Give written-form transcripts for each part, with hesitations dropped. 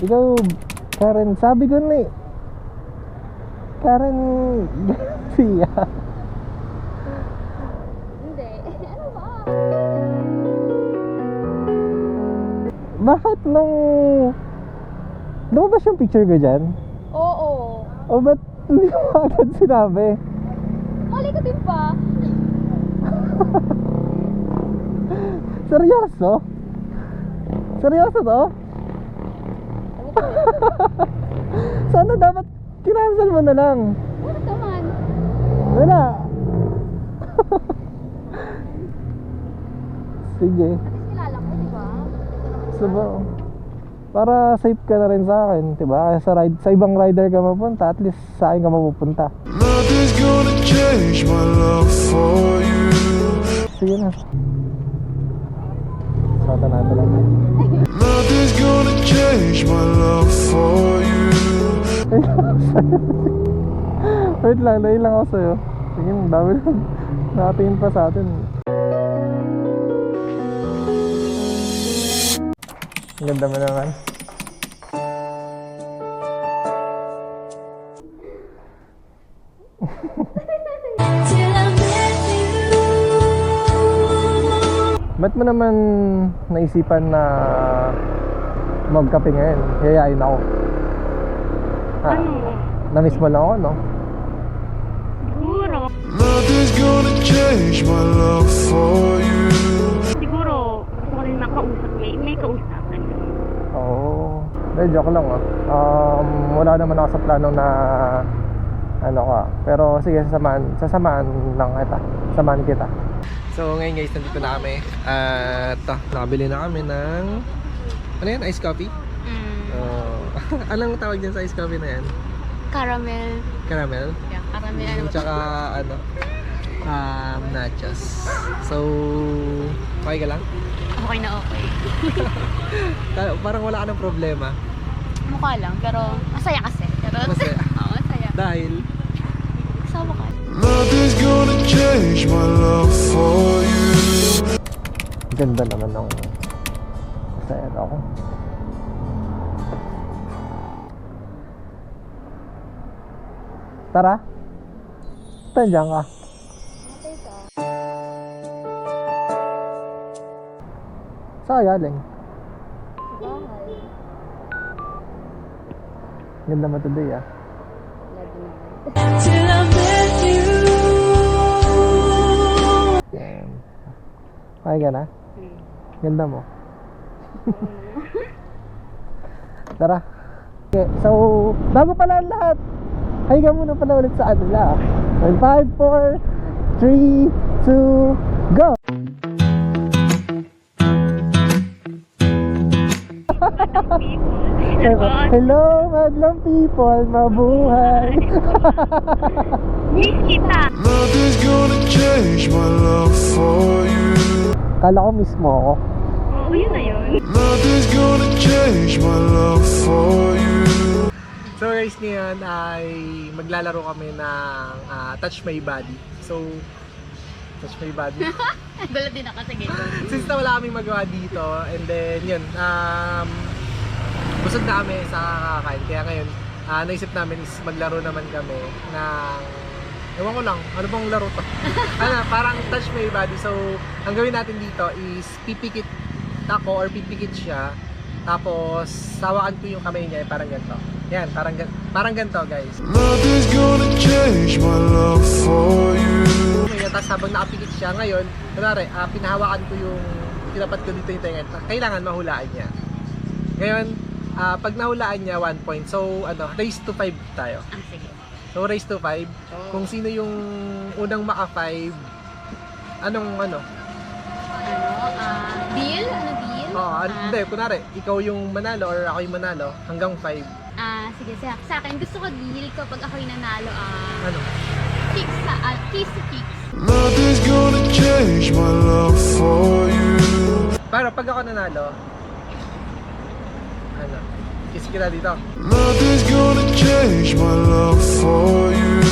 Ikaw, Karen, sabi ko na eh. Karen Garcia. Hindi. Ano ba? Bakit nung lumabas yung picture ko dyan? Oo. O ba't hindi mo agad sinabi? Mali ko din pa. Seryoso? Seryoso to? Sana dapat kinansel mo na lang. Bakit naman? Wala. Sige. At least kilala ko, di ba? So, para safe ka na rin sa akin, diba? Kaya sa ibang rider ka mapunta, at least sa akin ka mapupunta. Nothing's gonna change my love for you. Sige na. Sota natin lang. Nothing's gonna change my love for you. Wait lang, dahil lang ako sa'yo. Sige, dami lang. Nakatingin pa sa atin. Ang ganda mo naman. Ba't mo naman naisipan na magkape ngayon? Yayain ako. Na-miss mo lang ako, no? Siguro. Nothing's gonna change my love for you. Siguro, gusto ko rin makausap. May kausapan. Oo. Hindi, joke lang wala naman ako sa plano na ano ka. Pero sige, sasamahan lang kita. Samahan kita. So ngayon guys, nandito na kami. At nakabili na kami ng ano yan? Iced coffee? Anong tawag dyan sa iced coffee na yan? Caramel. Caramel? Yeah, caramel. Ano ba? Tsaka ano? Nachos. So, okay ka lang? Okay na okay. Parang wala ka ng problema. Mukha lang, pero masaya kasi. Pero, Masaya? Oo, masaya. Dahil Kasama ka. Nothing's gonna change my love for you. ganda naman ng masaya ako. Tara. Tandiyan ka. Saan ka galing? Bahay. Ganda mo today ah. Lagi naman. Yan. Okay ka na? Ganda mo. Tara. Okay, so bago pala ang lahat, hi ka muna pala ulit sa kanila. 5, 4, 3, 2, go! Hello, madlang people, mabuhay! Miss kita! Nothing's gonna change my love for you. Kala ko mismo ako. Oo, yun na yun. Nothing's gonna change my love for you. So guys, ngayon ay maglalaro kami ng Touch My Body. So, Touch My Body. Gulat din ako sa gito. Since na wala kaming magawa dito, and then yun, busog na kami sa kakain. Kaya ngayon, naisip namin is maglaro naman kami ng, ewan ko lang, ano bang laro to? Parang Touch My Body. So, ang gawin natin dito is pipikit ako or pipikit siya. Tapos, sawakan ko yung kamay niya, parang ganito. Yan, parang ganito guys. Nothing's gonna change my love for you. Ngayon, tapos habang nakapikit siya, ngayon, kunwari, pinahawakan ko yung, tinapat ko dito yung tenga. Kailangan mahulaan niya. Ngayon, pag nahulaan niya, 1 point. So, raise to 5 tayo. Sige. So, raise to 5. Kung sino yung unang maka-5, Deal? Ano deal? hindi, kunwari, ikaw yung manalo or ako yung manalo, hanggang 5. Sige, sa akin, gusto ko deal kapag ako'y nanalo, Ano? kiss to kiss. Nothing's gonna change my love for you. Para pag ako nanalo, kiss kita dito. Nothing's gonna change my love for you.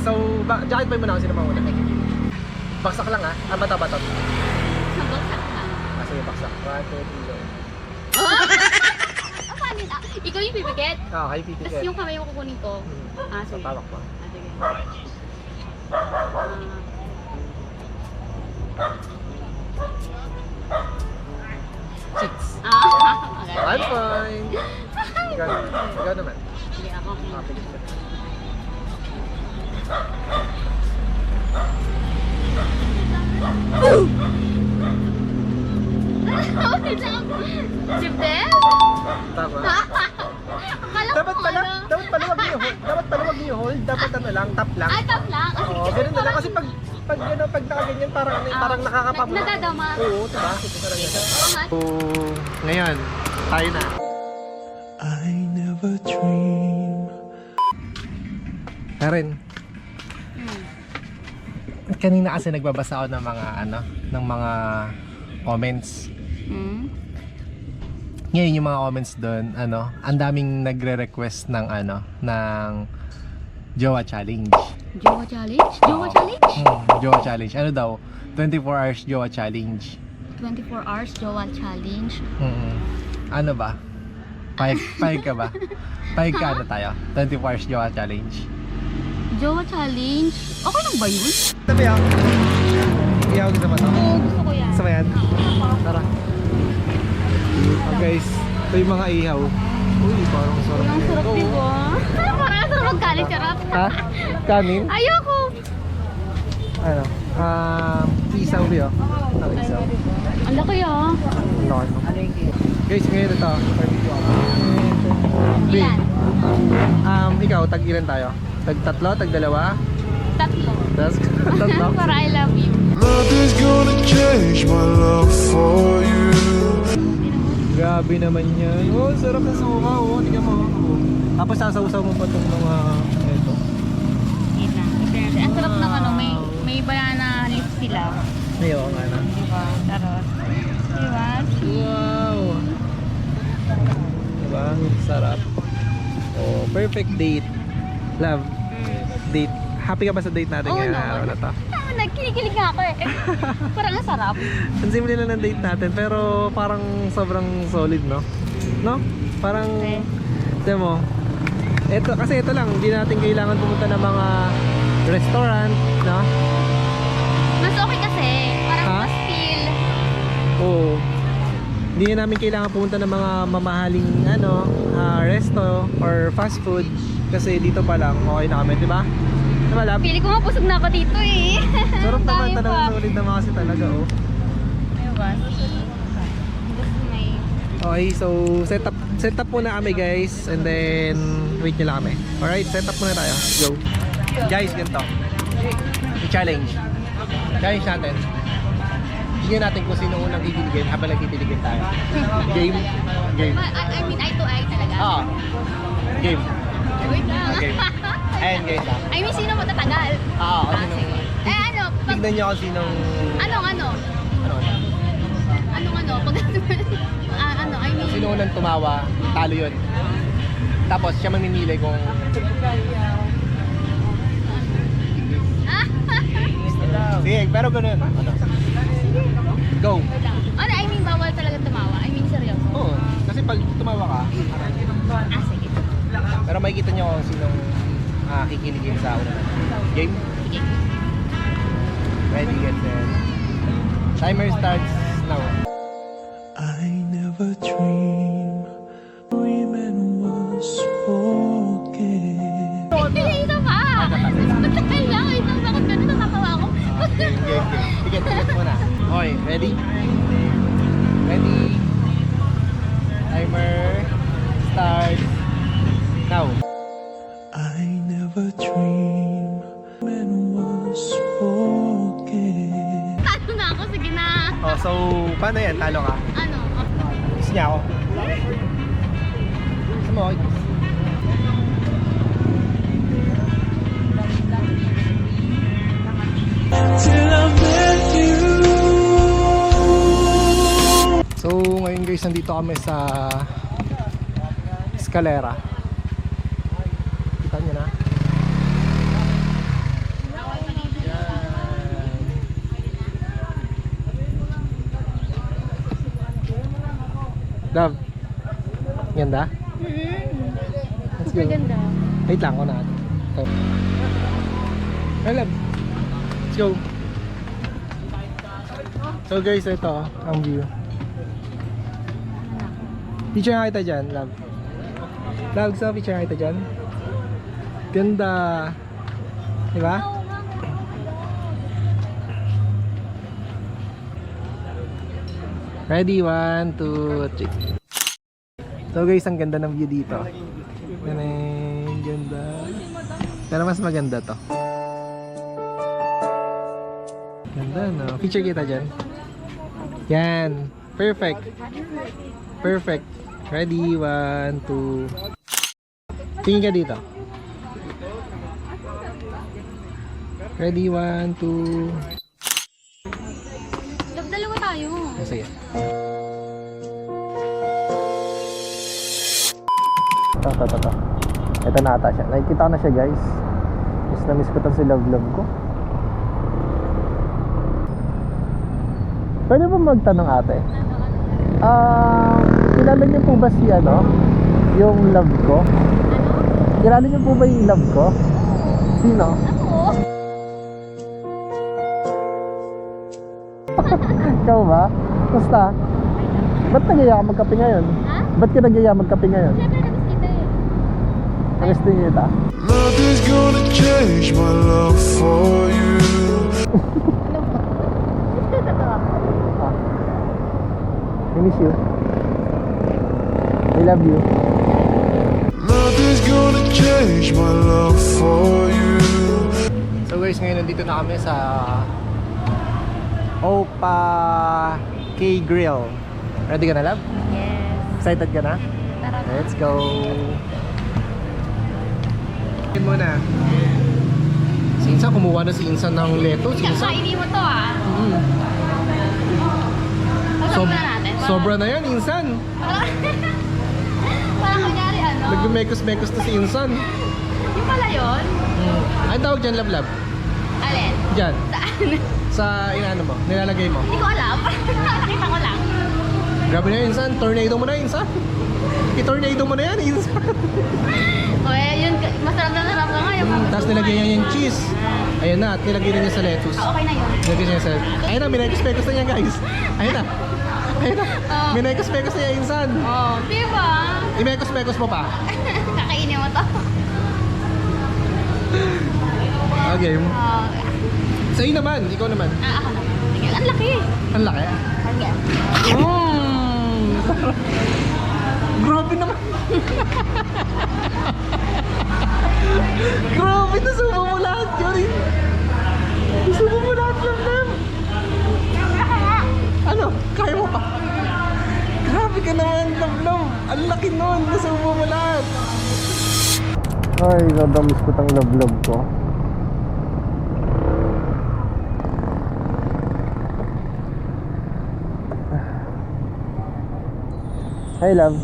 So, jacket pa mo na ako, sino mauna? Baksak lang bato-bato. Sabagsak lang. Sige, baksak. 1, 2, 3, go. Paano kay Tapos pipikit. yung kamay mo kukunin ko. Ah, sige. Papawak mo. Ah, sige. Six. Okay. 1 point. Ikaw naman. Sige, ako. Pikit ka. Wait lang. Sipdel? Tama. Akala Dapat ko pala, ano. dapat pala wag niyo hold. Dapat pala wag niyo hold. Dapat ano lang, tap lang. Ay, tap lang. Oh, Oo, ganun na lang kasi pag nakaganyan parang parang nakakapama. Nadadama. Oo, diba? Parang ganyan. Oo nga. So, ngayon, tayo na. I never dream. Karen, Hmm. kanina kasi nagbabasa ako ng mga ng mga comments. Hmm? Ngayon yung mga comments doon, ang daming nagre-request ng ng Jowa Challenge. Jowa Challenge? Jowa Challenge? Jowa Challenge. Ano daw? 24 hours Jowa Challenge. 24 hours Jowa Challenge. Ano ba? Pahig ka ba? Pahig ka tayo? 24 hours Jowa Challenge. Jowa Challenge? Okay lang ba yun? Sabi ako. Iyaw gusto mo ito? Oo, gusto ko yan. Gusto mo yan? Tara. Guys, ito yung mga ihaw. Uy, parang sarap. Ang sarap, di ba? Parang ang sarap magkalit, charot. Ha? Kanin? Ayoko! Ano? Isaw ba yun? Isaw. Ang laki ah. Guys, ngayon ito. Ilan? Ikaw, tag-ilan tayo? Tag-tatlo? Tag-dalawa? Tatlo. Tatlo? Para I love you. Nothing's gonna change my love for you. Grabe naman yan. Oh, sarap ng suka. Oh, tingnan mo. Oh. Tapos sasaw-saw mo pa itong mga ito. Wait lang. Ang sarap ng may banana leaf sila. Ayoko nga na. Diba? Charot. Diba? Wow! Diba? Sarap. Oh, perfect date. Love. Date. Happy ka ba sa date natin Oo ngayon naman. araw na to? Nagkinikilig nga ako eh. Parang ang sarap. Ang simple lang ng date natin pero parang sobrang solid, no? No? Parang, Okay. tignan mo, kasi ito lang, hindi natin kailangan pumunta ng mga restaurant, no? Mas okay kasi. Parang Ha? mas feel. Oo. Hindi na namin kailangan pumunta ng mga mamahaling resto or fast food kasi dito pa lang okay na kami, di ba? Diba, lab? Pili ko nga busog na ako dito eh. Sarap naman, Dami talagang pa. solid naman kasi talaga, oh. Diba? Gusto may... Okay, so set up muna kami, guys, and then wait nyo lang kami. Alright, set up muna tayo. Go. Guys, ganito. I-challenge. Challenge natin. Tingnan natin kung sino unang kikiligin habang nagkikiligin tayo. Game? Game. I mean, eye to eye talaga. Game. Wait lang. Okay. Ayan, guys, I mean, sino matatagal? kasi Sige. Pag... tignan nyo kung sinong... Anong? Pag... I mean... Sino unang tumawa, talo yun. Tapos siya mamimili kung... Sige, pero ganun. Go. I mean, bawal talaga tumawa. I mean, seryoso. Oo, kasi pag tumawa ka, Sige. pero makikita nyo kung sinong kikiligin sa una. Game? Sige. Ready, get set. Timer starts now. I never dream women was spoken. Ito pa! Matagal lang. Wait lang. Bakit ganun natatawa ako? Game. Ticket muna. Okay, ready? Ready? Timer starts now. I never dream women was spoken. Talo na ako. Sige na. Oh, so, paano yan? Talo ka? Ano? Kiss niya ako. Gusto mo? Till I met you. So, ngayon guys, nandito kami sa Escalera. Kita nyo na? Love. Ganda? go. Maganda. Wait lang, ako na. So, love. Let's go. So guys, ito ang view. Picture nga kita dyan, love. Love, gusto mo picture nga kita dyan? Ganda. Diba? Ready? 1, 2, 3. So guys, ang ganda ng view dito. Ganun, ganda. Pero mas maganda to. Ganda, no? Picture kita dyan. Yan. Perfect. Perfect. Ready? 1, 2. Tingin ka dito. Ready? 1, 2. Love, dalawa tayo. Sige. Ito. Ito na ata siya. Nakikita ko na siya, guys. Miss na miss ko to si Love ko. Pwede ba magtanong, ate? Kilala niyo po ba si yung love ko? Kilala niyo po ba yung love ko? Sino? Ikaw ba? Basta? Ba't nagaya ka magkape ngayon? Ha? Ba't ka nagaya magkape ngayon? Siyempre, nabis kita eh. Gusto niyo ito? Nothing's gonna change my love for you. I miss you. I love you. Nothing's gonna change my love for you. So guys, ngayon nandito na kami sa Opa K Grill. Ready ka na, love? Yes. Excited ka na? Tara. Let's go! Tingin muna. Si Insan, kumuha na si Insan ng leto. Si Insan. Kainin mo to ah. Sob- na natin. sobra na yan, Insan. Parang kunyari ano. Nagmemekos-mekos na si Insan. Yung pala yun? Ay, tawag dyan, love. Alin? Dyan. Saan? Sa inaano mo, nilalagay mo. Hindi ko alam. Nakita ko lang. Grabe na, Insan. Tornado mo na, Insan. I-tornado mo na yan, Insan. O yun, masarap na nga yung Tapos nilagay niya yung cheese. Ayan na, at nilagay na niya sa lettuce. Okay na yun. Nilagay niya sa... Ayun na, minekos-mekos na niya, guys. Ayun na. Oh. Minekos-mekos na niya, Insan. Oh, diba? Imekos-mekos mo pa. Kakainin mo to. Okay. Oh, Sa'yo naman, ikaw naman. ako na. Sige, ang laki. Ang laki. Sige. Grabe naman. Grabe, nasubo mo lahat yun. Nasubo mo lahat lang. Ano? Kaya mo pa? Grabe ka naman, love. Ang laki nun, nasubo mo lahat. Ay, nadamiss ko tang love ko. Hi, love.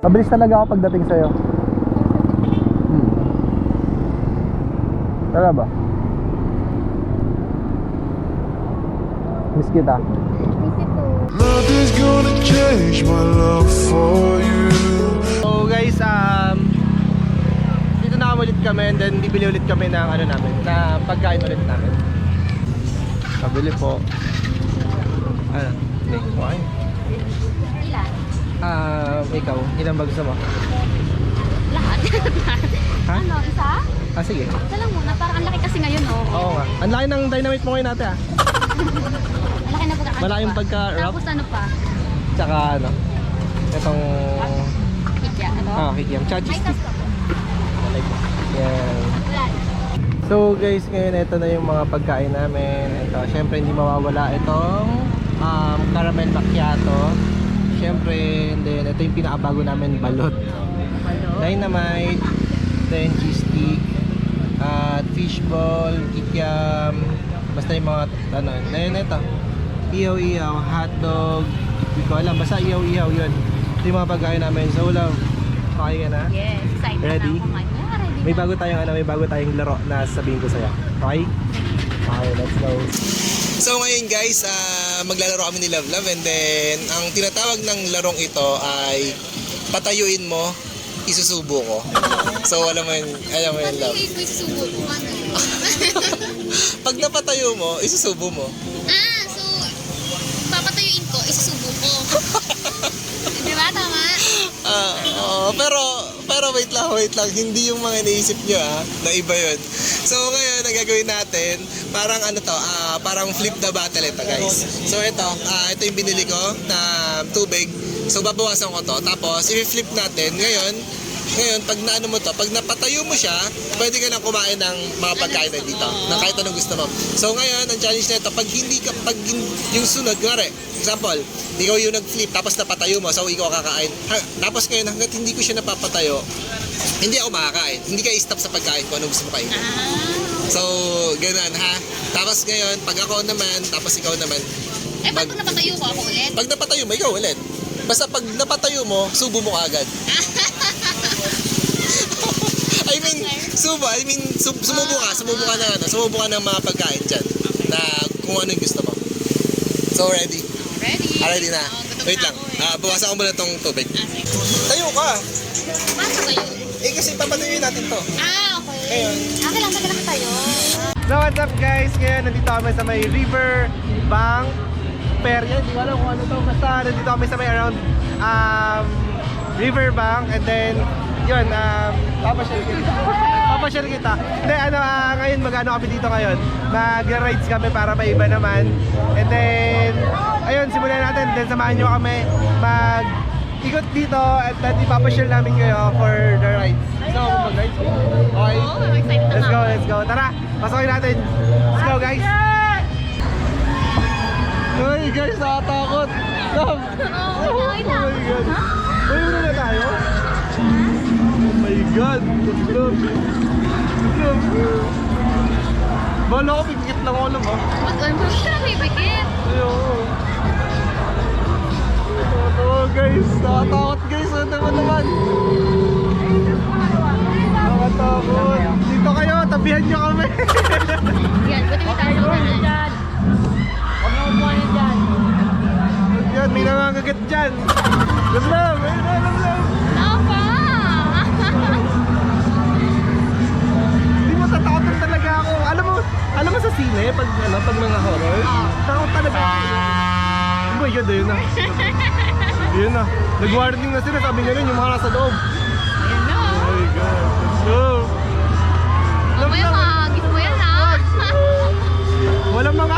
Mabilis talaga ako pagdating sa'yo. Tara ba? Miss kita. Nothing's gonna change my love for you. So guys, dito na ulit kami and then bibili ulit kami ng na pagkain ulit namin. Pabili po. Ano? Hindi, kumain. Ilan? Ikaw, ilan ba gusto mo? Lahat. Ha? Ano, isa? Sige. Isa lang muna, parang ang laki kasi ngayon, oh. Oo nga. Ang laki ng dynamite mo ngayon ate Ang laki na pagkakasya. Malaking pagka-wrap. Tapos ano pa? Tsaka itong... Kikya, ano? kikiam. Tsaka May cheese tas stick. ka po. Yan. Wala. So guys, ngayon ito na yung mga pagkain namin. Ito, syempre hindi mawawala itong caramel macchiato. Syempre, and then ito yung pinakabago namin, balot. Dynamite, then cheese stick, at fishball, kikiam, basta yung mga then ito, ihaw-ihaw, hotdog, hindi ko alam, basta ihaw-ihaw yun. Ito yung mga pagkain namin. So love, okay ka na? Yes, excited Ready? na ako ngayon. Yeah, ready May na. bago tayong laro na sasabihin ko sa'yo. Okay? Okay, let's go. So ngayon guys, maglalaro kami ni Love Love and then ang tinatawag ng larong ito ay patayuin mo, isusubo ko. So alam mo yun, Love. Hindi ko isusubo ko ano. Pag napatayo mo, isusubo mo. So, papatayuin ko, isusubo ko. Di ba? Tama? Pero wait lang, hindi yung mga iniisip nyo na iba yun. So ngayon, ang gagawin natin, parang parang flip the battle ito guys. So ito yung binili ko na tubig. So babawasan ko to, tapos i-flip natin. Ngayon, pag naano mo to, pag napatayo mo siya, pwede ka nang kumain ng mga pagkain na dito, na kahit anong gusto mo. So ngayon, ang challenge na ito, pag yung sunod, kunwari, example, ikaw yung nag-flip, tapos napatayo mo, so ikaw kakain. Tapos ngayon, hanggat hindi ko siya napapatayo, hindi ako makakain. Hindi ka i-stop sa pagkain ko, anong gusto mo kain. So, ganun ha. Tapos ngayon, pag ako naman, tapos ikaw naman. Pag napatayo ko, ako ulit. Pag napatayo mo, ikaw ulit. Basta pag napatayo mo, subo mo agad. Sumubo ka ng mga pagkain dyan na kung ano yung gusto mo. So, ready? Ready. Na. Gutom Wait na lang. ako Bawasan ko muna tong tubig. Sige. Tayo ka! Paano kayo? Kasi papatayuin natin to. Okay. Ngayon. Kailangan tayo. So, what's up guys? Ngayon, nandito kami sa may river bank. Perya, di ko alam kung ano to. Basta nandito kami sa may around river bank. And then, yun, papasyal kita. Hindi, ngayon mag-ano kami dito ngayon. Mag-rides kami para may iba naman. And then, ayun, simulan natin. Then samahan nyo kami mag-ikot dito. At then ipapasyal namin kayo for the rides. So, mag-rides mo? Okay? I'm excited na. Let's go. Tara, pasokin natin. Let's go guys. Uy guys, nakatakot. Love. Oh my God. Uy, muna na tayo. Oh my God. Love. Bala ko, pipikit lang ako lang ha. Ano siya bibigit? Ayun. Ito guys, nakatakot guys. Ano naman? Nakatakot. Dito kayo, tabihan nyo kami. Yan, buti may tayo dyan. Huwag na upuan na dyan. Yan, may nangangagat dyan. Lamlam, ayun na, lamlam. Apa! Hindi mo tatakotan talaga ako. Alam mo sa sine, pag mga horror, takot talaga ako. Oh my God, ayun na. Ayun na. Nag-warning na sila, sabi nila yung mga nasa loob. Ayan na. Oh my God. Let's go. Mamaya magis mo yan ha. Walang mga